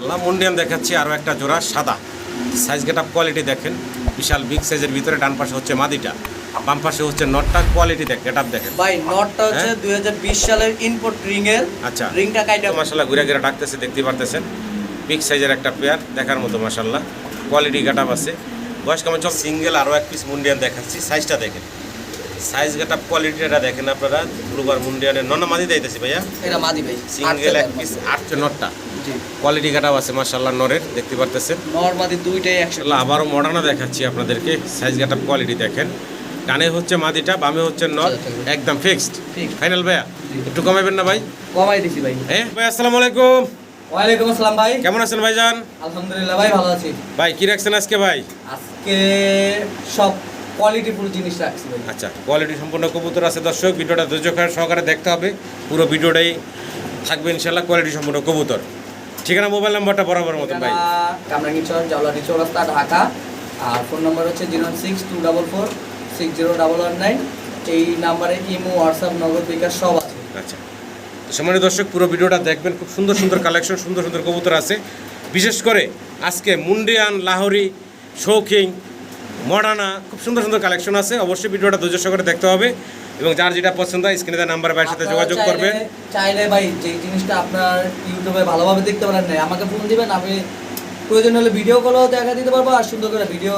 মাশাআল্লাহ মুন্ডিয়ান দেখাচ্ছি আরও একটা জোড়া সাদা সাইজ গেটআপ কোয়ালিটি দেখেন বিশাল বিগ সাইজের ভিতরে ডান পাশে হচ্ছে মাদিটা বাম পাশে হচ্ছে নটটা কোয়ালিটি দেখ গেটআপ দেখেন ভাই নটটা হচ্ছে 2020 সালের ইম্পোর্ট রিং এর। আচ্ছা রিংটা কাইটা মাশাআল্লাহ ঘুরে ঘুরে ডাকতেছে দেখতে পারতেছেন বিগ সাইজের একটা পেয়ার দেখার মতো মাশাআল্লাহ কোয়ালিটি গেটআপ আছে বয়স কেমন চল সিঙ্গেল আরও এক পিস মুন্ডিয়ান দেখাচ্ছি সাইজটা দেখেন সাইজ গেটআপ কোয়ালিটিটা দেখেন আপনারা ব্লুবার মুন্ডিয়ানের নন মাদি দিতেছি ভাইয়া এটা মাদি ভাই সিঙ্গেল এক পিস 8 নটটা জি কোয়ালিটি গেটআপ আছে মাশাআল্লাহ নরের দেখতে পারতেছেন নর মাদি দুইটাই একসাথে। মাশাআল্লাহ আবারও মডার্ন দেখাচ্ছি আপনাদেরকে সাইজ গেটআপ কোয়ালিটি দেখেন ডানে হচ্ছে মাদিটা বামে হচ্ছে নর একদম ফিক্সড ফাইনাল ভাইয়া একটু কমাবেন না ভাই কমাই দিছি ভাই। হ্যাঁ ভাই আসসালামু আলাইকুম। ওয়ালাইকুম আসসালাম ভাই, কেমন আছেন ভাইজান? আলহামদুলিল্লাহ ভাই ভালো আছি। ভাই কি রাখছেন আজকে ভাই? আজকে সব কোয়ালিটিফুল জিনিস রাখছি ভাই। আচ্ছা কোয়ালিটি সম্পূর্ণ কবুতর আছে দর্শক ভিডিওটা ধৈর্য সহকারে দেখতে হবে পুরো ভিডিওটাই থাকবে ইনশাআল্লাহ কোয়ালিটি সম্পূর্ণ কবুতর। ঠিকানা মোবাইল নাম্বারটা বরাবর মতো ভাই। কামরাঙ্গীরচর জাওলারি চৌরাস্তা ঢাকা আর ফোন নাম্বার হচ্ছে 06244601119। এই নাম্বারে ইমো হোয়াটসঅ্যাপ নগদ বিকাশ সব আছে। আচ্ছা সম্মানিত দর্শক পুরো ভিডিওটা দেখবেন খুব সুন্দর সুন্দর কালেকশন সুন্দর সুন্দর কবুতর আছে বিশেষ করে আজকে মুন্ডিয়ান লাহোরি শৌকিং মডার্না খুব সুন্দর সুন্দর কালেকশন আছে অবশ্যই ভিডিওটা ধৈর্য সহকারে দেখতে হবে এবং যার যেটা পছন্দ হয় স্ক্রিনে দেওয়া নাম্বার ভাইয়ের সাথে যোগাযোগ করবেন। চাইলে ভাই যে জিনিসটা আপনার ইউটিউবে ভালোভাবে দেখতে পারেন না আমাকে ফোন দিবেন, আমি প্রয়োজন হলে ভিডিও কলও দেখা দিতে পারবো আর সুন্দর করে ভিডিও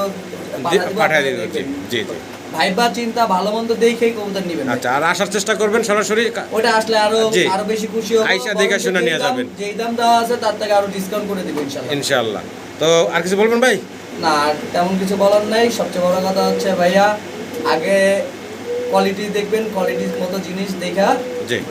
পাঠিয়ে দিতে জি জি ভাইবা চিন্তা ভালো মন্দ দেখেই কবুতর নেবেন। আচ্ছা আর আসার চেষ্টা করবেন সরাসরি ওটা আসলে আরো বেশি খুশি হব আইসা দেখে শুনে নিয়ে যাবেন যেই দাম দেওয়া আছে তার থেকে আরো ডিসকাউন্ট করে দিব ইনশাআল্লাহ ইনশাআল্লাহ। তো আর কিছু বলবেন ভাই? না আর তেমন কিছু বলার নাই, সবচেয়ে বড় কথা হচ্ছে ভাইয়া আগে কোয়ালিটি দেখবেন, কোয়ালিটির মতো জিনিস দেখা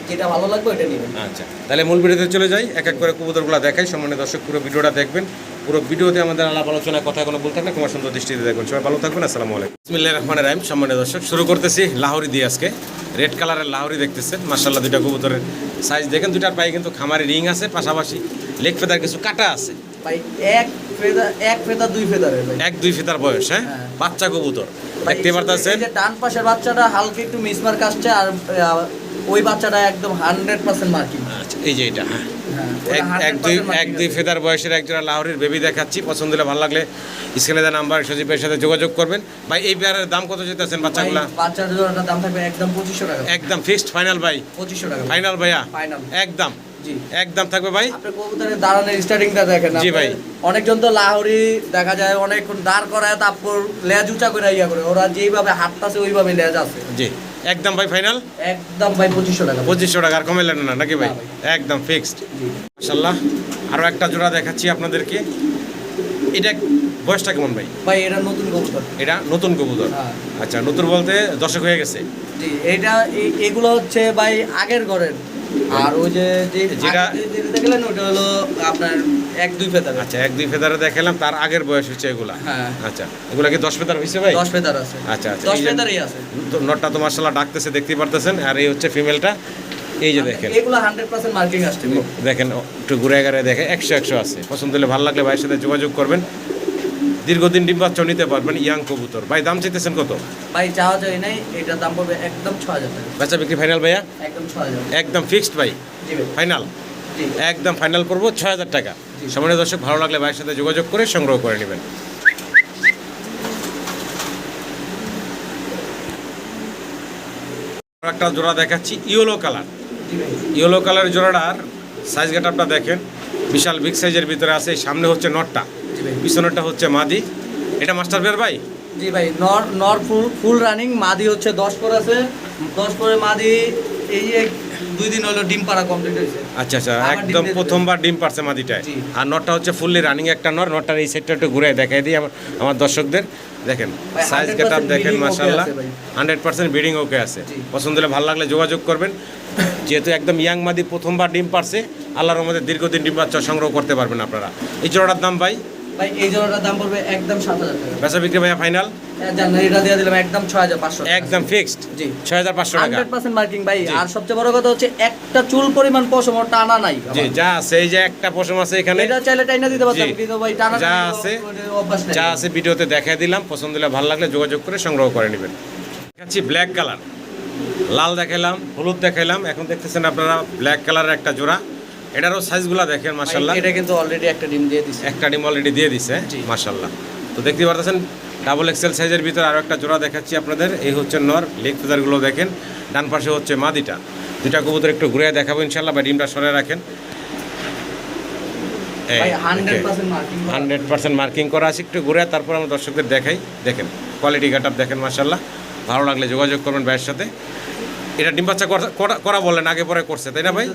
যেটা ভালো লাগবে ওটা নেবেন। আচ্ছা তাহলে মূল ভিডিওতে চলে যাই এক এক করে কবুতরগুলো দেখাই সম্মানিত দর্শক পুরো ভিডিওটা দেখবেন পুরো ভিডিওতে আমাদের আলাপ আলোচনা কথা কোনো বলতে থাকলে তোমার সুন্দর দৃষ্টিতে দেখবেন সবাই ভালো থাকবেন আসসালামু আলাইকুম বিসমিল্লাহির রহমানির রহিম। সম্মানিত দর্শক শুরু করতেছি লাহোরি দিয়ে আজকে রেড কালারের লাহোরি দেখতেছেন মাশাআল্লাহ দুইটা কবুতরের সাইজ দেখেন দুইটার পায়ে কিন্তু খামারে রিং আছে পাশাপাশি লেগ ফেদার কিছু কাটা আছে ভাই এক ফেদা দুই ফেদারের ভাই এক দুই ফেদার বয়স হ্যাঁ বাচ্চা কবুতর দেখতে পারতেছেন এই যে ডান পাশের বাচ্চাটা হালকা একটু মিসমার্ক আসছে আর ওই বাচ্চাটা একদম 100% মার্কিং। আচ্ছা এই যে এটা হ্যাঁ এক দুই ফেদার বয়সের একজোড়া লাহোরির বেবি দেখাচ্ছি পছন্দ হলে ভালো লাগলে স্ক্রিনে দেওয়া নাম্বার সজীবের সাথে যোগাযোগ করবেন। ভাই এই পেয়ারের দাম কত যেতেছেন বাচ্চাগুলা? বাচ্চার জোড়াটার দাম থাকবে একদম 2500 টাকা একদম ফিক্সড ফাইনাল ভাই 2500 টাকা ফাইনাল ভাইয়া ফাইনাল একদম জি একদম থাকবে ভাই। আপনি কবুতরের দাঁড়ানোর স্টার্টিংটা দেখেন জি ভাই অনেকজন তো লাহোরি দেখা যায় অনেকক্ষণ দাঁড় করায় তারপর লেজ উঁচা করে ইয়া করে ওরা যেইভাবে হাঁটতাছে ওইভাবে লেজ আছে জি একদম ভাই ফাইনাল একদম ভাই 2500 টাকা 2500 টাকা আর কমাইলেন না নাকি ভাই? একদম ফিক্সড মাশাআল্লাহ। আরও একটা জোড়া দেখাচ্ছি আপনাদেরকে এটা বয়সটা কেমন ভাই? ভাই এটা নতুন কবুতর এটা নতুন কবুতর আচ্ছা নতুন বলতে দর্শক হয়ে গেছে জি এটা এগুলো হচ্ছে ভাই আগের ঘরের আর ওই যে যেটা দেখলেন ওটা হলো আপনার এক দুই ফেদার। আচ্ছা এক দুই ফেদারে দেখালাম তার আগের বয়স হচ্ছে এগুলা হ্যাঁ আচ্ছা এগুলা কি 10 ফেদার হইছে ভাই? 10 ফেদার আছে আচ্ছা আচ্ছা 10 ফেদারই আছে নটটা তো মাশাআল্লাহ ডাকতেছে দেখতেই পারতেছেন আর এই হচ্ছে ফিমেলটা এই যে দেখেন এগুলো 100% মার্কিং আসছে দেখেন একটু ঘুরে ঘুরে দেখে 100 আছে পছন্দ হলে ভালো লাগলে ভাইয়ের সাথে যোগাযোগ করবেন দীর্ঘদিন ডিম বাচ্চা নিতে পারবেন ইয়াং কবুতর। ভাই দাম চাইতেছেন কত? ভাই চাওয়া যায় নাই এটার দাম পড়বে একদম 6000 টাকা বেচা বিক্রি ফাইনাল ভাইয়া একদম 6000 একদম ফিক্সড ভাই জি ভাই ফাইনাল জি একদম ফাইনাল করবো 6000 টাকা। সম্মানিত দর্শক ভালো লাগলে ভাইয়ের সাথে যোগাযোগ করে সংগ্রহ করে নেবেন। একটা জোড়া দেখাচ্ছি ইয়েলো কালার ইয়েলো কালারের জোড়াটার সাইজ গেটআপটা দেখেন বিশাল বিগ সাইজের ভিতরে আছে সামনে হচ্ছে নটটা পিছনেরটা হচ্ছে মাদি এটা মাস্টার পেয়ার ভাই? জি ভাই নর ফুল রানিং মাদি হচ্ছে 10 পর আছে 10 পরে মাদি এই যে 2 দিন হলো ডিম পাড়া কমপ্লিট হয়েছে। আচ্ছা আচ্ছা একদম প্রথমবার ডিম পারছে মাদিটায় আর নটটা হচ্ছে ফুললি রানিং একটা নটটার এই সেটটা একটু ঘুরে দেখাই দিই আমার দর্শকদের দেখেন সাইজ গেটআপ দেখেন মাশাআল্লাহ 100% ব্রিডিং ওকে আছে পছন্দ হলে ভালো লাগলে যোগাযোগ করবেন যেহেতু একদম ইয়াং মাদি প্রথমবার ডিম পারছে আল্লাহর রহমতে দীর্ঘদিন ডিম বাচ্চা সংগ্রহ করতে পারবেন আপনারা। এই জোড়াটার দাম ভাই? ভাই এই জোড়াটার দাম পড়বে একদম 7000 টাকা বেচা বিক্রি ভাইয়া ফাইনাল এটা দিয়ে দিলাম একদম 6500 একদম ফিক্সড জি 6500 টাকা 100% মার্কিং ভাই। আর সবচেয়ে বড় কথা হচ্ছে একটা চুল পরিমাণ পশম টানা নাই জি যা আছে এই যে একটা পশম আছে এখানে এটা চাইলে টাইনা দিতে পারতাম কিন্তু ভাই টানা যা আছে অভ্যাস নাই যা আছে ভিডিওতে দেখাই দিলাম পছন্দ হলে ভালো লাগলে যোগাযোগ করে সংগ্রহ করে নেবেন। দেখাচ্ছি ব্ল্যাক কালার লাল দেখাইলাম হলুদ দেখাইলাম এখন দেখতেছেন আপনারা ব্ল্যাক কালারের একটা জোড়া এটারও সাইজগুলো দেখেন মাশাআল্লাহ। এটা কিন্তু অলরেডি একটা ডিম দিয়ে দিছে, একটা ডিম অলরেডি দিয়ে দিছে জি। মাশাআল্লাহ। তো দেখতে পারতেছেন ডাবল এক্সেল সাইজের ভিতরে আরও একটা জোড়া দেখাচ্ছি আপনাদের। এই হচ্ছে নর, লেগ ফেদারগুলো দেখেন। ডান পাশে হচ্ছে মাদিটা। দুইটা কবুতর একটু ঘুরে দেখাবো ইনশাআল্লাহ, বা ডিমটা সরে রাখেন। ভাই 100% মার্কিং 100% মার্কিং করা আছে, একটু ঘুরে তারপর আমরা দর্শকদের দেখাই। দেখেন কোয়ালিটি গেটআপ দেখেন মাশাআল্লাহ। ভালো লাগলে যোগাযোগ করবেন ভাইয়ের সাথে। এটা ডিম বাচ্চা করা বললেন, আগে পরে করছে তাই না ভাই?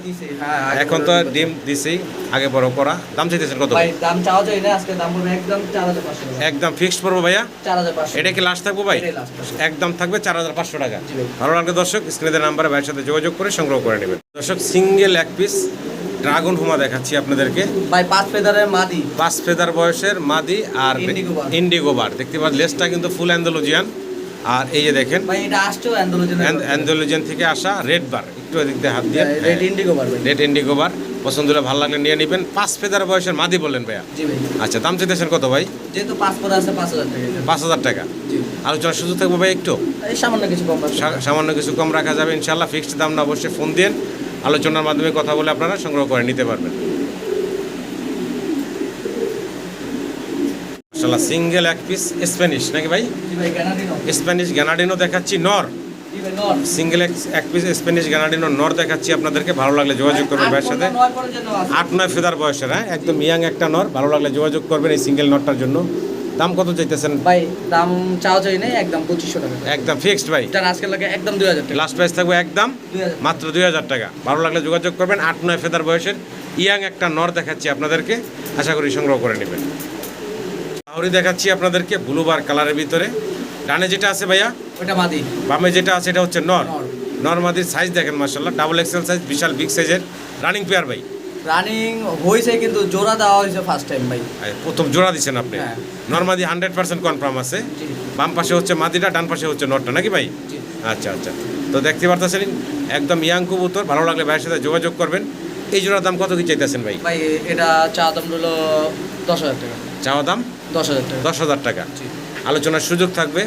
এখন তো ডিম দিছেই, আগে পরে করা। দাম চাইতেছেন কত ভাই? দাম চাওয়া যায় না, আজকে দাম পড়বে একদম 4500 টাকা। একদম ফিক্সড পড়বো ভাইয়া 4500। এটা কি লাস্ট থাকবো ভাই? এটাই last থাকবে। একদম থাকবে 4500 টাকা। জি ভাই। ভালো লাগলে দর্শক স্ক্রিনের নাম্বারে ভাইয়ের সাথে যোগাযোগ করে সংগ্রহ করে নেবেন। দর্শক সিঙ্গেল এক পিস ড্রাগন হুমা দেখাচ্ছি আপনাদেরকে। ভাই 5 ফেদারের মাদি, 5 ফেদার বয়সের মাদি আর Indigo bar। ইন্ডিগো বার। দেখতে পাচ্ছেন লেজটা কিন্তু ফুল অ্যান্ডালুজিয়ান। আর এই যে দেখেন ভাই এটা আসছেও অ্যান্ডালুজিয়ান থেকে আসা রেড বার। একটু এদিক দিয়ে হাত দিয়ে রেড ইন্ডিগো বার ভাই। রেড ইন্ডিগো বার পছন্দ হলে ভালো লাগলে নিয়ে নেবেন। 5 ফেদার বয়সের মাদি বললেন ভাইয়া? জি ভাই। আচ্ছা, দাম চাইতেছেন কত ভাই? যেহেতু 5 পরে আছে 5000 টাকা। 5000 টাকা। জি। আলোচনার সুযোগ থাকবে ভাই একটু? এই সামান্য কিছু কম আছে। সামান্য কিছু কম রাখা যাবে ইনশাল্লাহ। ফিক্সড দাম না, অবশ্যই ফোন দিন, আলোচনার মাধ্যমে কথা বলে আপনারা সংগ্রহ করে নিতে পারবেন। মাশাআল্লাহ সিঙ্গেল এক পিস স্প্যানিশ নাকি ভাই? জি ভাই গ্যানাডিনো। স্প্যানিশ গ্যানাডিনো দেখাচ্ছি নর। জি ভাই নর। সিঙ্গেল এক পিস স্প্যানিশ গ্যানাডিনো নর দেখাচ্ছি আপনাদেরকে। ভালো লাগলে যোগাযোগ করবেন ভাইয়ের সাথে। 9 পরে যেন আছে। 8-9 ফেদার বয়সের, হ্যাঁ একদম ইয়াং একটা নর। ভালো লাগলে যোগাযোগ করবেন এই সিঙ্গেল নরটার জন্য। দাম কত চাইতেছেন ভাই? দাম চাওয়া যায় না, একদম 2500 টাকা। একদম ফিক্সড ভাই? এটা আজকে লাগে একদম 2000 টাকা। লাস্ট প্রাইস থাকবে একদম 2000। মাত্র 2000 টাকা। ভালো লাগলে যোগাযোগ করবেন। 8-9 ফেদার বয়সের ইয়াং একটা নর দেখাচ্ছি আপনাদেরকে, আশা করি সংগ্রহ করে নেবেন। লাহোরি দেখাচ্ছি আপনাদেরকে ব্লু বার কালারের ভিতরে। ডানে যেটা আছে ভাইয়া, ওটা মাদি। বামে যেটা আছে এটা হচ্ছে নর। নর। নর মাদির সাইজ দেখেন মাশাআল্লাহ, ডাবল এক্সেল সাইজ, বিশাল বিগ সাইজের রানিং পেয়ার ভাই। রানিং হইছে কিন্তু জোড়া দেওয়া হইছে ফার্স্ট টাইম ভাই। প্রথম জোড়া দিচ্ছেন আপনি? হ্যাঁ। নর মাদি 100% কনফার্ম আছে। জি। বাম পাশে হচ্ছে মাদিটা, ডান পাশে হচ্ছে নরটা নাকি ভাই? জি। আচ্ছা আচ্ছা, তো দেখতে পারতেছেন একদম ইয়াং কবুতর। ভালো লাগলে ভাইয়ের সাথে যোগাযোগ করবেন। এই জোড়ার দাম কত কি চাইতেছেন ভাই? ভাই এটা চা দাম হলো 10000 টাকা। চাওয়া দাম 10000 টাকা। 10,000 টাকা। জি। আলোচনার সুযোগ থাকবে,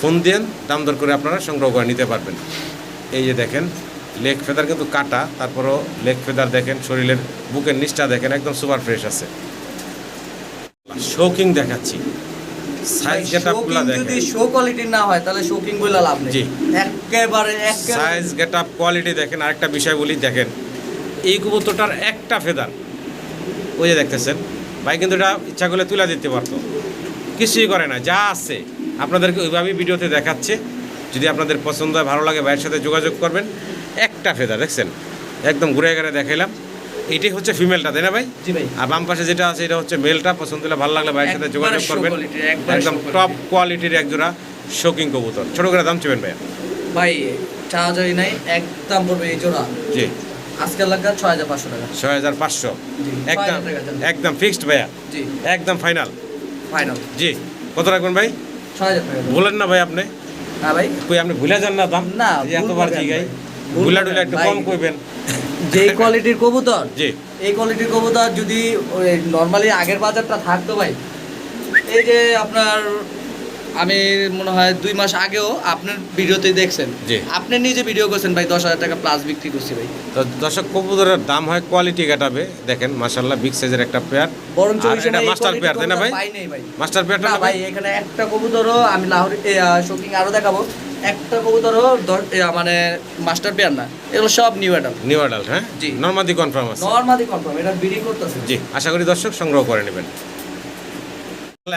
ফোন দেন, দাম দর করে আপনারা সংগ্রহ করে নিতে পারবেন। এই যে দেখেন লেগ ফেদার কিন্তু কাটা, তারপরও লেগ ফেদার দেখেন, শরীরের বুকের নিচটা দেখেন একদম সুপার ফ্রেশ আছে। শোকিং দেখাচ্ছি, সাইজ গেটআপগুলো যদি দেখেন। শো কোয়ালিটি না হয় তাহলে শোকিং বলে লাভ নেই। জি। একেবারে সাইজ গেটআপ কোয়ালিটি দেখেন। আরেকটা বিষয় বলি, দেখেন এই কবুতরটার একটা ফেদার ওই যে দেখতেছেন ভাই, কিন্তু এটা ইচ্ছা করলে তুলে দিতে পারতো, কিছুই করে না, যা আছে আপনাদেরকে ওইভাবেই ভিডিওতে দেখাচ্ছে। যদি আপনাদের পছন্দ হয়, ভালো লাগে, ভাইয়ের সাথে যোগাযোগ করবেন। একটা ফেদার দেখছেন, একদম ঘুরে ঘুরে দেখাইলাম। এটাই হচ্ছে ফিমেলটা তাই না ভাই? জি ভাই। আর বাম পাশে যেটা আছে এটা হচ্ছে মেলটা। পছন্দ হলে ভালো লাগলে ভাইয়ের সাথে একবারে যোগাযোগ show করবেন। quality, একবারে একদম show quality। টপ কোয়ালিটির একজোড়া শোকিং কবুতর। ছোট করে দাম চেবেন ভাইয়া? ভাই চা যায় নাই, একদম পড়বে এই জোড়া জি আজকে লাগা 6500 টাকা। 6500 জি। একদম 6000 টাকা জান। একদম ফিক্সড ভাইয়া? জি একদম ফাইনাল? ফাইনাল জি। কত রাখবেন ভাই? 6000 টাকা। বলেন না ভাই আপনি? হ্যাঁ ভাই। কই আপনি ভুলে যান না দাম? না, এই এতবার ভুল করবেন জিগাই, ভাই। ভুল ভুলা করবেন টুলা একটু ভাই। কম কইবেন। যেই কোয়ালিটির কবুতর, জি। এই কোয়ালিটির কবুতর যদি নর্মালি আগের বাজারটা থাকতো ভাই, এই যে আপনার আমি মনে হয় 2 মাস আগেও আপনার ভিডিওতে দেখছেন, জি। আপনি নিজে ভিডিও করছেন ভাই, 10,000 টাকা প্লাস বিক্রি করছি ভাই। তো দর্শক কবুতরের দাম হয় কোয়ালিটি কাটাবে। দেখেন মাশাআল্লাহ বিগ সাইজের একটা পেয়ার। বরং আর এটা মাস্টার পেয়ার তাই না ভাই? পাই নাই ভাই। মাস্টার পেয়ারটা না না ভাই, ভাই? এখানে একটা কবুতরও আমি লাহোরি শোকিং আরো দেখাবো, একটা কবুতরও মানে মাস্টার পেয়ার না, এগুলো সব নিউ অ্যাডাল্ট। নিউ অ্যাডাল্ট, হ্যাঁ জি। নরমাদি কনফার্ম আছে। নরমালি কনফার্ম, এটা ব্রিডিং করতেছে। জি, আশা করি দর্শক সংগ্রহ করে নেবেন।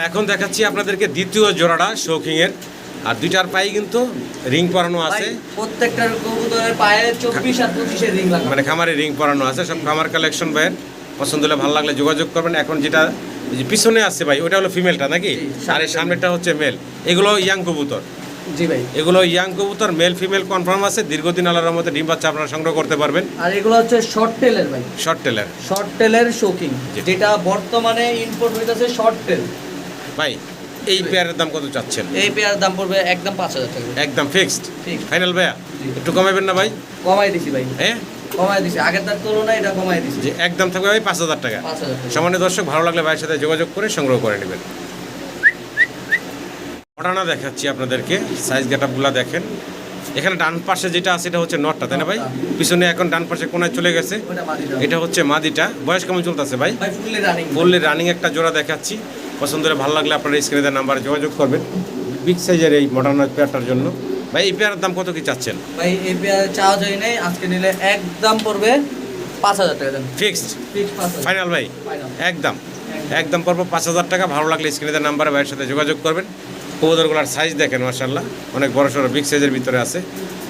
এখন দেখাচ্ছি আপনাদেরকে দ্বিতীয় জোড়াটা শৌকিং এর। আর দুইটার পায়ে কিন্তু রিং পরানো আছে। ভাই, প্রত্যেকটার কবুতরের পায়ে 24 আর 25 এর রিং লাগানো। মানে খামারে রিং পরানো আছে, সব খামার কালেকশন ভাইয়ের। পছন্দ হলে ভালো লাগলে যোগাযোগ করবেন। এখন যেটা এই যে পিছনে আছে ভাই, ওটা হলো ফিমেলটা নাকি? জি, আর এই সামনেটা হচ্ছে মেল। এগুলো ইয়াং কবুতর। জি ভাই। এগুলো ইয়াং কবুতর, মেল ফিমেল কনফার্ম আছে। দীর্ঘদিন আল্লাহর মধ্যে ডিম বাচ্চা আপনারা সংগ্রহ করতে পারবেন। আর এগুলো হচ্ছে শর্ট টেলের ভাই, শর্ট টেলের। শর্ট টেলের শোকিং, জি। যেটা বর্তমানে ইম্পোর্ট হইতাছে শর্ট টেল। ভাই এই পেয়ারের দাম কত চাচ্ছেন? এই পেয়ার দাম পড়বে একদম 5000 টাকা। একদম ফিক্সড Fixed। ফাইনাল ভাইয়া? জি। একটু কমাবেন না ভাই? কমাই দিছি ভাই, হ্যাঁ কমাই দিছি, আগের তার তুলনায় এটা কমাই দিছি। যে একদম থাকবে ভাই 5000 টাকা। 5000 টাকা। সামান্য দর্শক ভালো লাগলে ভাইয়ের সাথে যোগাযোগ করে সংগ্রহ করে নেবেন। ওড়ানা দেখাচ্ছি আপনাদেরকে, সাইজ গেটআপগুলো দেখেন। এখানে ডান পাশে যেটা আছে এটা হচ্ছে নটটা, তাই না ভাই? পিছনে এখন ডান পাশে কোনায় চলে গেছে, ওটা মাদিটা। এটা হচ্ছে মাদিটা। বয়স কেমন চলতেছে ভাই? ভাই ফুললি রানিং। ফুললি রানিং একটা জোড়া দেখাচ্ছি। পছন্দ হলে ভালো লাগলে আপনারা স্ক্রিনে দেওয়া নাম্বারে যোগাযোগ করবেন বিগ সাইজের এই মডার্ন পেয়ারটার জন্য। ভাই এই পেয়ারের দাম কত কি চাচ্ছেন? ভাই এই পেয়ার চাওয়া যায় নাই, আজকে নিলে একদম পড়বে 5000 টাকা দেন। ফিক্সড ফিক্স 5000 ফাইনাল ভাই? ফাইনাল। একদম একদম পড়বো 5000 টাকা। ভালো লাগলে স্ক্রিনে দেওয়া নাম্বারে ভাইয়ের সাথে যোগাযোগ করবেন। কবুতরগুলোর সাইজ দেখেন মাশাআল্লাহ, অনেক বড় সড়ো বিগ সাইজের ভিতরে আছে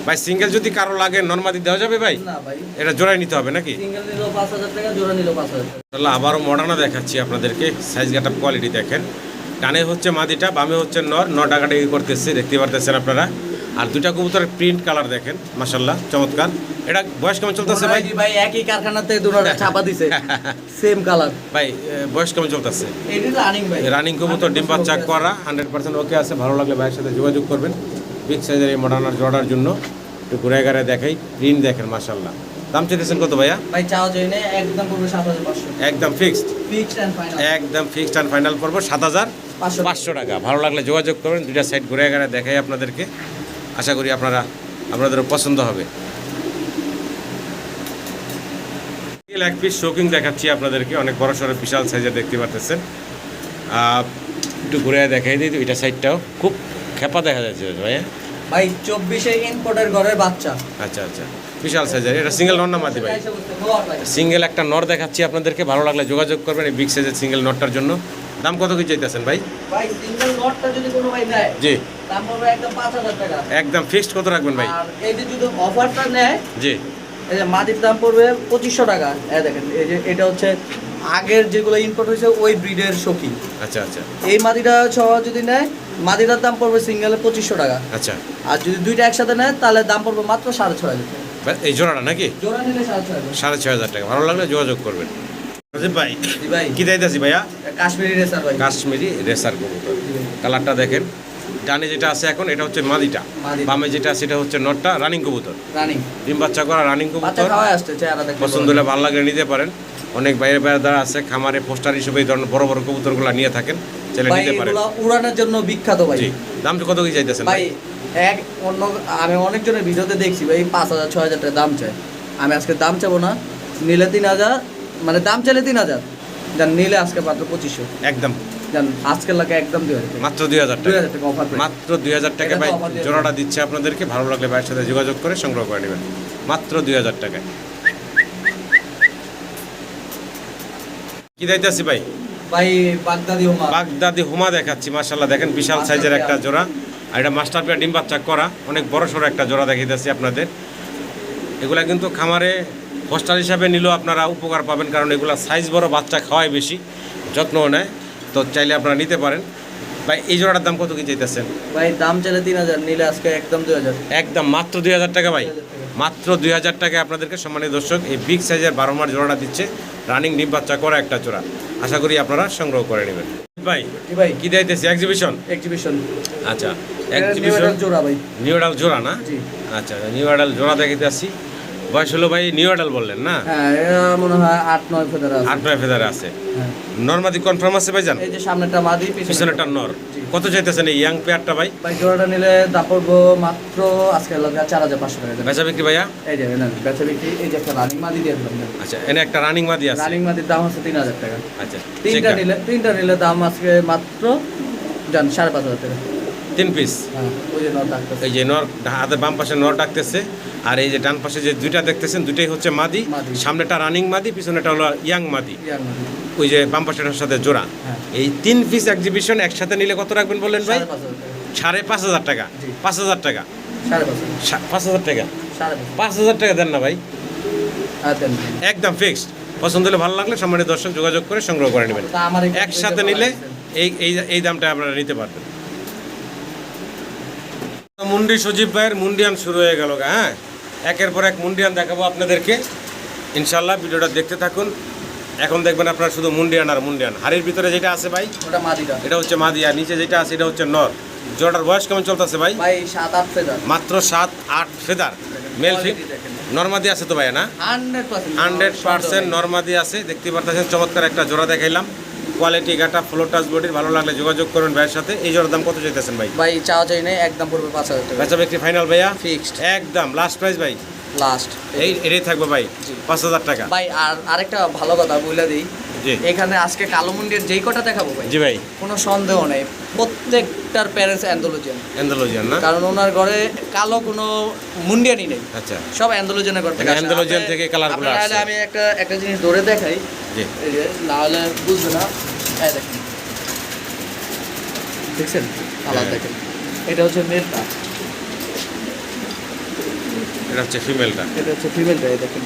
ভাই। সিঙ্গেল যদি কারো লাগে নরমাদি দেওয়া যাবে ভাই? না ভাই, এটা জোড়াই নিতে হবে নাকি? সিঙ্গেল নিলেও 5000 টাকা, জোড়া নিলেও 5000 টাকা। তাহলে আবারও মডার্না দেখাচ্ছি আপনাদেরকে। সাইজ গাটাপ কোয়ালিটি দেখেন। ডানে হচ্ছে মাদিটা, বামে হচ্ছে নর। নর ডাকাডাকি করতেছে, দেখতে পারতেছেন আপনারা। আর দুইটা কবুতরের প্রিন্ট কালার দেখেন মাশাআল্লাহ, চমৎকার। এটা বয়স কেমন চলতেছে ভাই? ভাই একই কারখানাতে দুটোটা ছাপা দিছে, সেম কালার। ভাই বয়স কেমন চলতেছে? এটা রানিং ভাই, রানিং কবুতর, ডিম বাচ্চা করা, 100% ওকে আছে। ভালো লাগলে ভাইয়ের সাথে যোগাযোগ করবেন বিগ সাইজের এই মডার্নার জোড়ার জন্য। একটু ঘুরে ঘুরে দেখাই, প্রিন্ট দেখেন মাশাআল্লাহ। দাম চাইতেছেন কত ভাইয়া? ভাই চাওয়া যায় না, একদম পড়বে 7500। একদম ফিক্সড, ফিক্সড এন্ড ফাইনাল। একদম ফিক্সড অ্যান্ড ফাইনাল পড়বো 7500 টাকা। ভালো লাগলে যোগাযোগ করবেন। দুইটা সাইড ঘুরে ঘুরে দেখাই আপনাদেরকে। আশা করি আপনাদেরও পছন্দ হবে। এক পিস শোকিং দেখাচ্ছি আপনাদেরকে, অনেক বড় সড়ো বিশাল সাইজের দেখতে পারতেছেন। একটু ঘুরে দেখাই দিই, এটা সাইডটাও খুব খেপা দেখা যাচ্ছে ভাইয়া। ভাই 24 ইম্পোর্টের ঘরের বাচ্চা। আচ্ছা আচ্ছা, বিশাল সাইজের। এটা সিঙ্গেল নর না মাদি ভাই? সিঙ্গেল একটা নর দেখাচ্ছি আপনাদেরকে। ভালো লাগলে যোগাযোগ করবেন এই বিগ সাইজের সিঙ্গেল নটটার জন্য। দাম কত কি চাইতেছেন ভাই? ভাই সিঙ্গেল নটটা যদি কোনো ভাই নেয়, জি দাম পড়বে একদম 5000 টাকা। একদম ফিক্সড কত রাখবেন ভাই? আর এই যে যদি অফারটা নেয়, জি এই যে মাদির দাম পড়বে 2500 টাকা। এই দেখেন, এই যে এটা হচ্ছে আগের যেগুলো ইম্পোর্ট হয়েছে ওই ব্রিডের সখী। আচ্ছা আচ্ছা এই মাদিটা সহ যদি নেয়, মাদিটার দাম পড়বে সিঙ্গেলে 2500 টাকা। আচ্ছা। আর যদি দুইটা একসাথে নেয় তাহলে দাম পড়বে মাত্র 6500 টাকা। এই জোড়াটা নাকি? জোড়া নিলে 6500। 6500 টাকা। ভালো লাগলে যোগাযোগ করবেন। ভাই জি ভাই, কি দাইতাছি ভাইয়া? কাশ্মীরি রেসার ভাই। কাশ্মীরি রেসার কবুতর। কালারটা দেখেন। ডানে যেটা আছে এখন এটা হচ্ছে মাদিটা, মাদি। বামে যেটা আছে এটা হচ্ছে নটটা। রানিং কবুতর, রানিং ডিম বাচ্চা করা রানিং বাচ্চা কবুতর। খাওয়ায় আসছে, চেহারা দেখতে পছন্দ হলে ভালো লাগলে নিতে পারেন। অনেক বাইরে বাইরে দ্বারা আছে, খামারে পোস্টার হিসেবে এই ধরনের বড় বড় কবুতরগুলো নিয়ে থাকেন, চাইলে ভাই। নিতে পারেন। এগুলো উড়ানের জন্য বিখ্যাত ভাই। জি, দামটা কত কি চাইতেছেন ভাই এক অন্য আমি অনেকজনের ভিডিওতে দেখছি ভাই 5000 6000 টাকা দাম চাই। আমি আজকে দাম চাবো না, নিলে 3000, মানে দাম চাইলে 3000, জান নিলে আজকে মাত্র 2500 একদম। জান আজকের লাগে একদম 2000 টাকা। মাত্র 2000 টাকা। 2000 টাকা অফার। মাত্র 2000 টাকা ভাই জোড়াটা দিচ্ছে আপনাদেরকে। ভালো লাগলে ভাইয়ের সাথে যোগাযোগ করে সংগ্রহ করে নেবেন মাত্র 2000 টাকায়। কি দাইতাছি ভাই? ভাই বাগদাদি হোমা। বাগদাদি হুমা দেখাচ্ছি মাশাআল্লাহ, দেখেন বিশাল সাইজের একটা জোড়া। আর এটা মাস্টার পেয়ার, ডিম বাচ্চা করা, অনেক বড় সড়ো একটা জোড়া দেখাইতেছি আপনাদের। এগুলা কিন্তু খামারে হোস্টার হিসাবে নিলেও আপনারা উপকার পাবেন, কারণ এগুলা সাইজ বড়, বাচ্চা খাওয়ায় বেশি, যত্নও নেয়। তো চাইলে আপনারা নিতে পারেন। ভাই এই জোড়াটার দাম কত কি চাইতেছেন? ভাই দাম চাইলে 3000, নিলে আজকে একদম 2000। একদম মাত্র 2000 টাকা ভাই। 2000 টাকা। মাত্র 2000 টাকায় আপনাদেরকে সম্মানিত দর্শক এই বিগ সাইজের 12 মাস জোড়াটা দিচ্ছে। রানিং ডিম বাচ্চা করা একটা জোড়া। আশা করি আপনারা সংগ্রহ করে নেবেন। ভাই জি ভাই, কি দিতেছি? এক্সিবিশন। এক্সিবিশন। আচ্ছা, নিউ এক্সিবিশন জোড়া ভাই। নিউ অ্যাডাল জোড়া না? জি। আচ্ছা, নিউ অ্যাডাল জোড়া দেখাতে আসি। বয়স হলো ভাই নিউ অ্যাডাল বললেন না? হ্যাঁ, এটা মনে হয় 8-9 ফেদার আছে। 8-9 ফেদারে আছে। হ্যাঁ। নরমাদি কনফার্ম আছে ভাই জান? এই যে সামনেটা মাদি, পিছনেরটা নর। কত চাইতেছেন এই ইয়াং পেয়ারটা ভাই? ভাই জোড়াটা নিলে দাম পড়বো মাত্র আজকে লাগে 4500 টাকা। বেচা বিক্রি ভাইয়া? এই যে না বেচা বিক্রি, এই যে একটা রানিং মাদি দিয়ে দিলাম। আচ্ছা, এনে একটা রানিং মাদি আছে। রানিং মাদির দাম হচ্ছে 3000 টাকা। আচ্ছা, তিনটা নিলে দাম আজকে মাত্র জান 5500 টাকা। 3 পিস। হ্যাঁ, ওই যে নর ডাক্তার। এই যে নর, হাতের বাম পাশে নর ডাকতেছে। আর এই যে ডান পাশে যে দুইটা দেখতেছেন, দুইটাই হচ্ছে মাদি। মাদি। সামনেটা রানিং মাদি, পিছনেটা হলো ইয়াং মাদি। ইয়াং মাদি। ওই যে বাম পাশেটার সাথে জোড়া। হ্যাঁ। এই 3 পিস এক্সিবিশন একসাথে নিলে কত রাখবেন বললেন ভাই? 5500 টাকা। 5500 টাকা। জি। 5000 টাকা। 5500। 5000 টাকা। 5500। 5000 টাকা দেন না ভাই? আর দেন। একদম ফিক্সড। পছন্দ হলে ভালো লাগলে সম্মানিত দর্শক যোগাযোগ করে সংগ্রহ করে নেবেন। তা আমার একসাথে নিলে এই দামটা আপনারা নিতে পারবেন। মুন্ডি সজীব ভাইয়ের মুন্ডিয়ান শুরু হয়ে গেল। হ্যাঁ, একের পর এক মুন্ডিয়ান দেখাবো আপনাদেরকে ইনশাল্লাহ। ভিডিওটা দেখতে থাকুন। এখন দেখবেন আপনারা শুধু মুন্ডিয়ান আর মুন্ডিয়ান। হাড়ির ভিতরে যেটা আছে ভাই, ওটা মাদিটা। এটা হচ্ছে মাদি, আর নিচে যেটা আছে এটা হচ্ছে নর। জোড়াটার বয়স কেমন চলতেছে ভাই? ভাই 7-8 ফেদার। মাত্র 7-8 ফেদার। মেল ফিট নরমাদি আছে তো ভাই না? 100%। 100% নরমাদি আছে। দেখতে পারতেছেন চমৎকার একটা জোড়া দেখাইলাম। কোয়ালিটি গাটা ফ্লোর টাচ বডির, ভালো লাগলে যোগাযোগ করবেন ভাইয়ের সাথে। এই জোড়ার দাম কত চাইতেছেন ভাই? ভাই চাওয়া চাই নেই, একদম পড়বে 5,000 টাকা। বেচা বিক্রি ফাইনাল ভাইয়া? ফিক্সড একদম লাস্ট প্রাইস ভাই, লাস্ট এটাই থাকবে ভাই, জি। 5,000 টাকা। ভাই আর আরেকটা ভালো কথা বলে দিই, জি এখানে আজকে কালো মুন্ডির যেই কটা দেখাবো ভাই, জি ভাই, কোনো সন্দেহ নেই প্রত্যেকটার প্যারেন্টস অ্যান্ডোলজিয়ান, অ্যান্ডালুজিয়ান না? কারণ ওনার ঘরে কালো কোনো মুন্ডিয়ানই নেই, আচ্ছা, সব অ্যান্ডোলজিয়ানের ঘর থেকে আসে। অ্যান্ডালুজিয়ান থেকে কালারগুলো আপনারা আসছে। চাইলে আমি একটা জিনিস ধরে দেখাই, জি এই যে না হলে বুঝবে না, এই দেখেন, দেখছেন কালার হ্যাঁ। দেখেন, এটা হচ্ছে মেলটা, এটা হচ্ছে ফিমেলটা। এটা হচ্ছে ফিমেলটা, এই দেখেন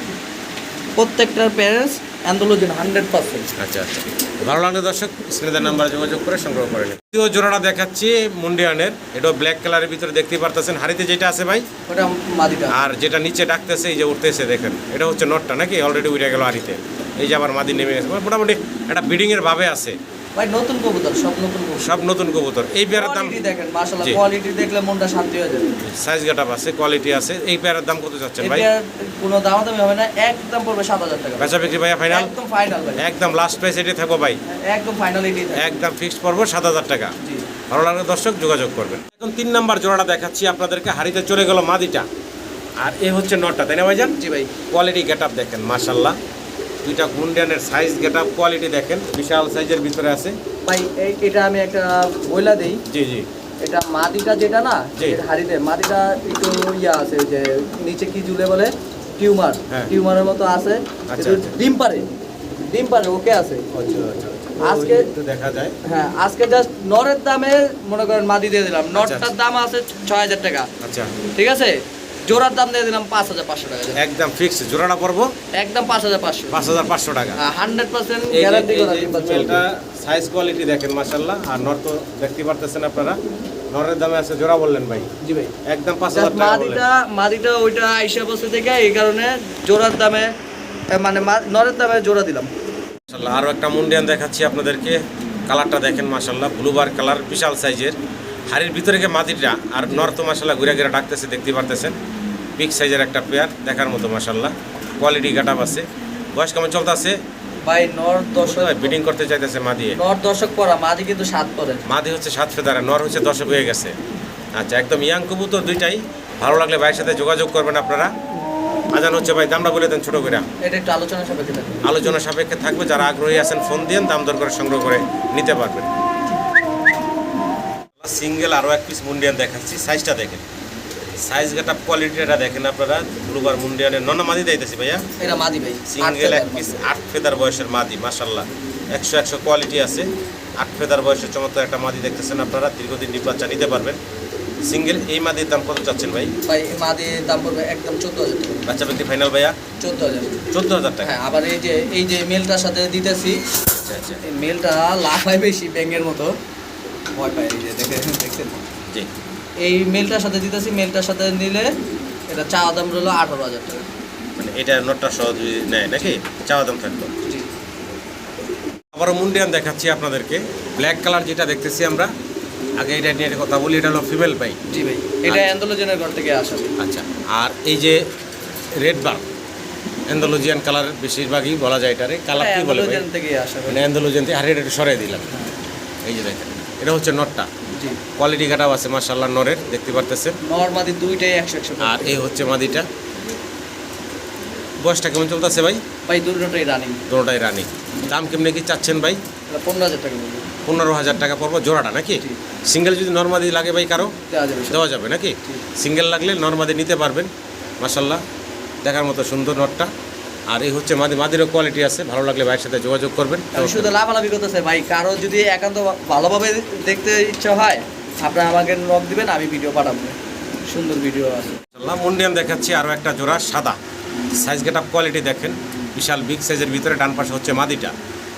প্রত্যেকটার প্যারেন্টস অ্যান্ডোলজিয়ান 100%। আচ্ছা আচ্ছা, ভালো লাগলে দর্শক স্ক্রিনের নাম্বারে যোগাযোগ করে সংগ্রহ করে নিন। দ্বিতীয় জোড়াটা দেখাচ্ছি মুন্ডিয়ানের, এটাও ব্ল্যাক কালারের ভিতরে দেখতেই পারতেছেন, হাড়িতে যেটা আছে ভাই, ওটা মাদিটা। আর যেটা নিচে ডাকতেছে এই যে উঠতেছে দেখেন, এটা হচ্ছে নটটা নাকি, অলরেডি উঠে গেল হাড়িতে, এই যে আবার মাদি নেমে গেছে, মোটামুটি একটা ব্রিডিংয়ের ভাবে আছে, ভাই নতুন কবুতর, সব নতুন কবুতর, সব নতুন কবুতর। এই পেয়ারের দাম, কোয়ালিটি দেখেন মাশাআল্লাহ, জি। কোয়ালিটি দেখলে মনটা শান্তি হয়ে যাবে। সাইজ গাটাপ আছে, কোয়ালিটি আছে। এই পেয়ারের দাম কত যাচ্ছেন ভাই? এটার কোনো দামাদামি হবে না, একদম পড়বে 7,000 টাকা। বেচা বিক্রি ভাইয়া ফাইনাল? একদম ফাইনাল ভাই, একদম লাস্ট প্রাইস এটাই থাকবো ভাই, একদম ফাইনাল এটাই থাকে। একদম ফিক্সড পড়বো 7,000 টাকা। জি ভালো লাগলে দর্শক যোগাযোগ করবেন। এখন 3 নাম্বার জোড়াটা দেখাচ্ছি আপনাদেরকে, হাড়িতে চলে গেল মাদিটা, আর এ হচ্ছে নটটা, তাই না ভাইজান? জি ভাই, কোয়ালিটি গেটআপ দেখেন মাশাল্লাহ, দুইটা মুন্ডিয়ানের সাইজ গেটআপ কোয়ালিটি দেখেন, বিশাল সাইজের ভিতরে আছে। ভাই এটা আমি একটা বইলা দেই, জি জি এটা মাদিটা যেটা না, জি। এর হাড়িতে মাদিটা একটু ইয়া আছে, যে নিচে কি ঝুলে বলে টিউমার, হ্যাঁ। টিউমারের মতো আছে, আচ্ছা, কিন্তু আচ্ছা। ডিম পারে ওকে আছে। আজকে- একটু দেখা যায়। হ্যাঁ আজকে জাস্ট নরের দামে মনে করেন মাদি দিয়ে দিলাম, নরটার দাম আছে 6,000 টাকা, আচ্ছা, ঠিক আছে, জোড়ার দাম দিয়ে দিলাম 5,500 টাকা, একদম ফিক্স জোড়াটা পড়বো একদম 5,500, 5,500 টাকা। 100% এই যে- গ্যারান্টি এই করা যে ডিম বাচ্চা ফিমেলটা সাইজ কোয়ালিটি দেখেন মাশাল্লাহ, আর নর তো দেখতে পারতেছেন আপনারা, নরের দামে আছে জোড়া বললেন ভাই, জি ভাই। একদম 5,000 Just টাকা বললেন। মাদিটা ওইটা আইসা বসে থেকে এই কারণে জোড়ার দামে মানে নরের দামে জোড়া দিলাম। মাশাল্লাহ আরও একটা মুন্ডিয়ান দেখাচ্ছি আপনাদেরকে, কালারটা দেখেন মাশাল্লাহ, ব্লুবার কালার, বিশাল সাইজের, হাড়ির ভিতরে গিয়ে মাদিটা, আর নর তো মাশাল্লাহ ঘুরে ঘুরে ডাকতেছে, দেখতে পারতেছেন, বিগ সাইজের একটা পেয়ার, দেখার মতো মাশাল্লাহ, কোয়ালিটি গাটাপ আছে। বয়স কেমন চলতেছে ভাই নর দর্শক, বিডিং করতে চাইতেছে মাদিয়ে? নর দর্শক পরা, মাদি কিন্তু 7 পরে। মাদি হচ্ছে 7 ফেদারে, নর হচ্ছে 10 হয়ে গেছে। আচ্ছা, একদম ইয়াং কবুতর দুইটাই, ভালো লাগলে ভাইয়ের সাথে যোগাযোগ করবেন আপনারা। আজান হচ্ছে ভাই, দামটা বলে দেন ছোট করে। এটা একটু আলোচনা সাপেক্ষে থাকে। আলোচনা সাপেক্ষে থাকবে, যারা আগ্রহী আছেন ফোন দিয়ে দাম দর করে সংগ্রহ করে নিতে পারবেন। সিঙ্গেল আরও এক পিস মুন্ডিয়ান দেখাচ্ছি, সাইজটা দেখেন, সাইজ গাটা কোয়ালিটিটা দেখেন আপনারা, ব্লুবার মুন্ডিয়ানের ননা মাদি দিতেছি ভাইয়া, এটা মাদি ভাই, সিঙ্গেল এক পিস 8 ফেদার বয়সের মাদি মাশাল্লাহ, 100 কোয়ালিটি আছে, 8 ফেদার বয়সের চমৎকার একটা মাদি দেখতেছেন আপনারা, দীর্ঘদিন ডিম বাচ্চা নিতে পারবেন। সিঙ্গেল এই মাদির দাম কত চাচ্ছেন ভাই? ভাই মাদির দাম পড়বে একদম 14,000 টাকা। বাচ্চা ব্যক্তি ফাইনাল ভাইয়া 14,000। 14,000 টাকা। হ্যাঁ, আবার এই যে মেলটার সাথে দিতেছি, আচ্ছা আচ্ছা, এই মেলটা লাফায় বেশি ব্যাঙের মতো, ভয় পায়, এই যে দেখছেন, জি এই মেলটার সাথে দিতেছি, মেলটার সাথে নিলে এটা চাওয়া দাম রইলো 18,000 টাকা। মানে এটা নোটটা সহ যদি নেয় নাকি চাওয়া দাম থাকতো। জি আবারও মুন্ডিয়ান দেখাচ্ছি আপনাদেরকে, ব্ল্যাক কালার যেটা দেখতেছি আমরা, আগে এটা নিয়ে একটা কথা বলি, এটা হলো ফিমেল পাই। জি ভাই, এটা অ্যান্ডোলজিয়ানের ঘর থেকে আসা। আচ্ছা, আর এই যে রেড বার অ্যান্ডালুজিয়ান কালার বেশিরভাগই বলা যায়, এটারে কালার কি বলে ভাই? অ্যান্ডোলজিয়ান থেকে আসা ভাই। মানে অ্যান্ডালুজিয়ান থেকে, আর এটা সরাই দিলাম, এই যে দেখেন, এটা হচ্ছে নটটা, জি, কোয়ালিটি কাটাও আছে মাশাআল্লাহ নরের, দেখতে পারতেছেন, নরমাদি দুইটাই 100 আর এই হচ্ছে মাদিটা। বয়সটা কেমন চলতেছে ভাই? ভাই দুটোটাই রানিং। দুটোটাই রানি। দাম কেমনে কি চাচ্ছেন ভাই? এটা 15,000 টাকা বলবো। 15,000 টাকা পড়বো জোড়াটা নাকি? জি। সিঙ্গেল যদি নর্মাদি লাগে ভাই কারো দেওয়া যাবে। দেওয়া যাবে নাকি? সিঙ্গেল লাগলে নর্মাদি নিতে পারবেন মাশাল্লাহ, দেখার মতো সুন্দর নটটা। আর এই হচ্ছে মাদিরও কোয়ালিটি আছে, ভালো লাগলে ভাইয়ের সাথে যোগাযোগ করবেন। আমি শুধু লাভালাভি করতেছে ভাই, কারো যদি একান্ত ভালোভাবে দেখতে ইচ্ছা হয় আপনারা আমাকে নক দিবেন, আমি ভিডিও পাঠাবো, সুন্দর ভিডিও আছে। মুন্ডিয়ান দেখাচ্ছি আরও একটা জোড়া, সাদা সাইজ গেট আপ কোয়ালিটি দেখেন, বিশাল বিগ সাইজের ভিতরে, ডান পাশে হচ্ছে মাদিটা,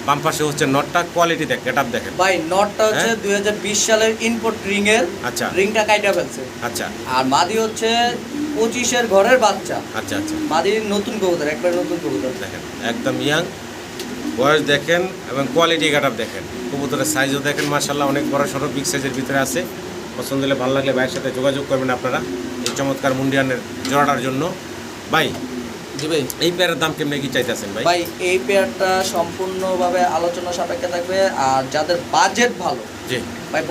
বাম পাশে হচ্ছে নটটা, কোয়ালিটি দেখ গেট আপ দেখেন ভাই নটটা হচ্ছে 2020 সালের ইনপোর্ট রিং এর, আচ্ছা রিংটা কাইটা ফেলছে। আচ্ছা আর মাদি হচ্ছে 25-এর ঘরের বাচ্চা, আচ্ছা আচ্ছা মাদির নতুন কবুতর, একবার নতুন কবুতর দেখেন, একদম ইয়াং, বয়স দেখেন এবং কোয়ালিটি গেট আপ দেখেন, কবুতরের সাইজও দেখেন মাশাল্লাহ, অনেক বড় সড়ো বিগ সাইজের ভিতরে আছে। পছন্দ হলে ভালো লাগলে ভাইয়ের সাথে যোগাযোগ করবেন আপনারা এই চমৎকার মুন্ডিয়ানের জোড়াটার জন্য। ভাই জি ভাই। এই পেয়ারের দাম কেমনে কি চাইতেছেন ভাই? ভাই এই পেয়ারটা সম্পূর্ণভাবে আলোচনা সাপেক্ষে থাকবে, আর যাদের বাজেট ভালো, জি ভাই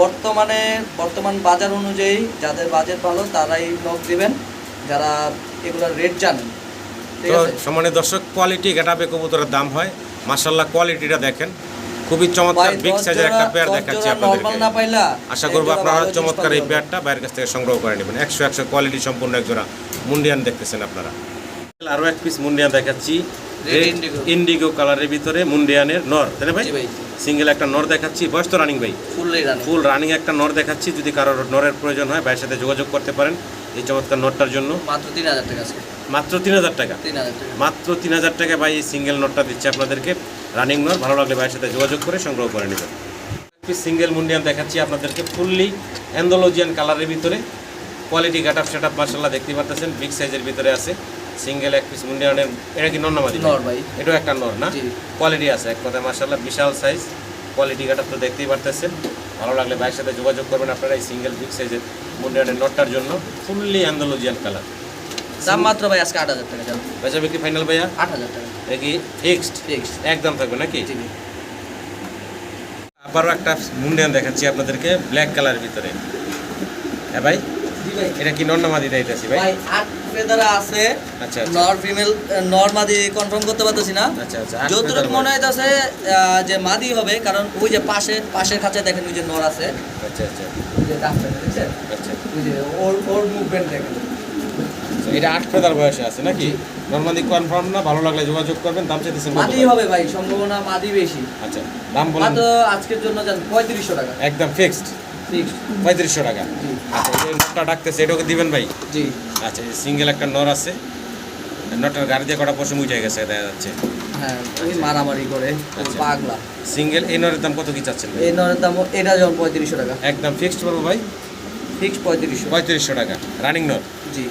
বর্তমান বাজার অনুযায়ী যাদের বাজেট ভালো তারাই নক দিবেন, যারা এগুলোর রেট জানেন। ঠিক তো আছে সম্মানিত দর্শক, কোয়ালিটি গেটাপে কবুতরের দাম হয়, মাশাআল্লাহ কোয়ালিটিটা দেখেন, খুবই চমৎকার বিগ সাইজের একটা পেয়ার দেখাচ্ছি নরমাল না আপনাদেরকে। পাইলা আশা করবো আপনারা চমৎকার এই পেয়ারটা বাইরের কাছ থেকে সংগ্রহ করে নেবেন। 100 কোয়ালিটি সম্পূর্ণ এক জোড়া মুন্ডিয়ান দেখতেছেন আপনারা। আরও এক পিস মুন্ডিয়ান দেখাচ্ছি, Red indigo। ইন্ডিগো কালারের ভিতরে মুন্ডিয়ানের নর, তাই না ভাই? জি ভাই। সিঙ্গেল একটা নর দেখাচ্ছি, বয়স তো রানিং ভাই, ফুললি রানিং। ফুল রানিং একটা নর দেখাচ্ছি। যদি কারোর নরের প্রয়োজন হয় ভাইয়ের সাথে যোগাযোগ করতে পারেন এই চমৎকার নরটার জন্য। মাত্র 3000 টাকা আজকে। মাত্র 3000 টাকা, 3000 টাকা। মাত্র 3000 টাকা ভাই এই সিঙ্গেল নটটা দিচ্ছে আপনাদেরকে, রানিং নট। ভালো লাগলে ভাইয়ের সাথে যোগাযোগ করে সংগ্রহ করে নেবেন। সিঙ্গেল মুন্ডিয়ান দেখাচ্ছি আপনাদেরকে, ফুললি অ্যান্ডোলজিয়ান কালারের ভিতরে, কোয়ালিটি কাট আপ সেট আপ মার্শাল্লাহ দেখতে পারতেছেন, বিগ সাইজের ভিতরে আছে। সিঙ্গেল এক পিস মুন্ডিয়ানের, এটা কি নর না মাদি? নর ভাই। এটাও একটা নর না? জি। কোয়ালিটি আছে এক কথায় মার্শাল্লাহ, বিশাল সাইজ, কোয়ালিটি কাট আপ তো দেখতেই পারতেছেন। ভালো লাগলে ভাইয়ের সাথে যোগাযোগ করবেন আপনারা এই সিঙ্গেল বিগ সাইজের মুন্ডিয়ানের নটটার জন্য, ফুললি অ্যান্ডোলজিয়ান কালার। দাম মাত্র ভাই আজকে 8000 টাকা যাবে। বেচা বিক্রি ফাইনাল ভাইয়া? 8000 টাকা এটা কি ফিক্সড? ফিক্সড। একদম থাকবে নাকি? জি ভাই। আবারও একটা মুন্ডিয়ান দেখাচ্ছি আপনাদেরকে ব্ল্যাক কালারের ভিতরে। হ্যাঁ ভাই, জি ভাই। এটা কি নর না মাদি দিতেছি ভাই? ভাই 8 ফেদারা আছে। আচ্ছা আচ্ছা নর ফিমেল, নর মাদি কনফার্ম করতে পারতেছি না। আচ্ছা আচ্ছা, যতটুকু মনে হইতাছে যে মাদি হবে, কারণ ওই যে পাশের খাঁচায় দেখেন ওই যে নর আছে, আচ্ছা আচ্ছা ওই যে ডাক্তার দেখছেন, আচ্ছা। ওই যে ওর মুভমেন্ট দেখেন। এটা 8 ফেদার বয়সে আছে নাকি? নরমালি কনফার্ম না, ভালো লাগলে যোগাযোগ করবেন। দাম চাইতেছেন কত? মাদি হবে ভাই, সম্ভাবনা মাদি বেশি। আচ্ছা, দাম বলেন। মাত্র আজকের জন্য জান 3500 টাকা একদম ফিক্সড ফিক্সড। 3500 টাকা। জি আচ্ছা, এই নটটা ডাকতেছে, এটাকে দিবেন ভাই? জি। আচ্ছা, সিঙ্গেল একটা নর আছে, নটটার গাড়ি দিয়ে কটা পশম উঠে গেছে দেখা যাচ্ছে। হ্যাঁ, ওই মারামারি করে আচ্ছা। পাগলা। সিঙ্গেল এই নরের দাম কত কি চাচ্ছেন ভাই? এই নরের দাম এটা যেমন 3500 টাকা একদম ফিক্সড বলবো ভাই, ফিক্সড 3500। 3500 টাকা রানিং নর। জি।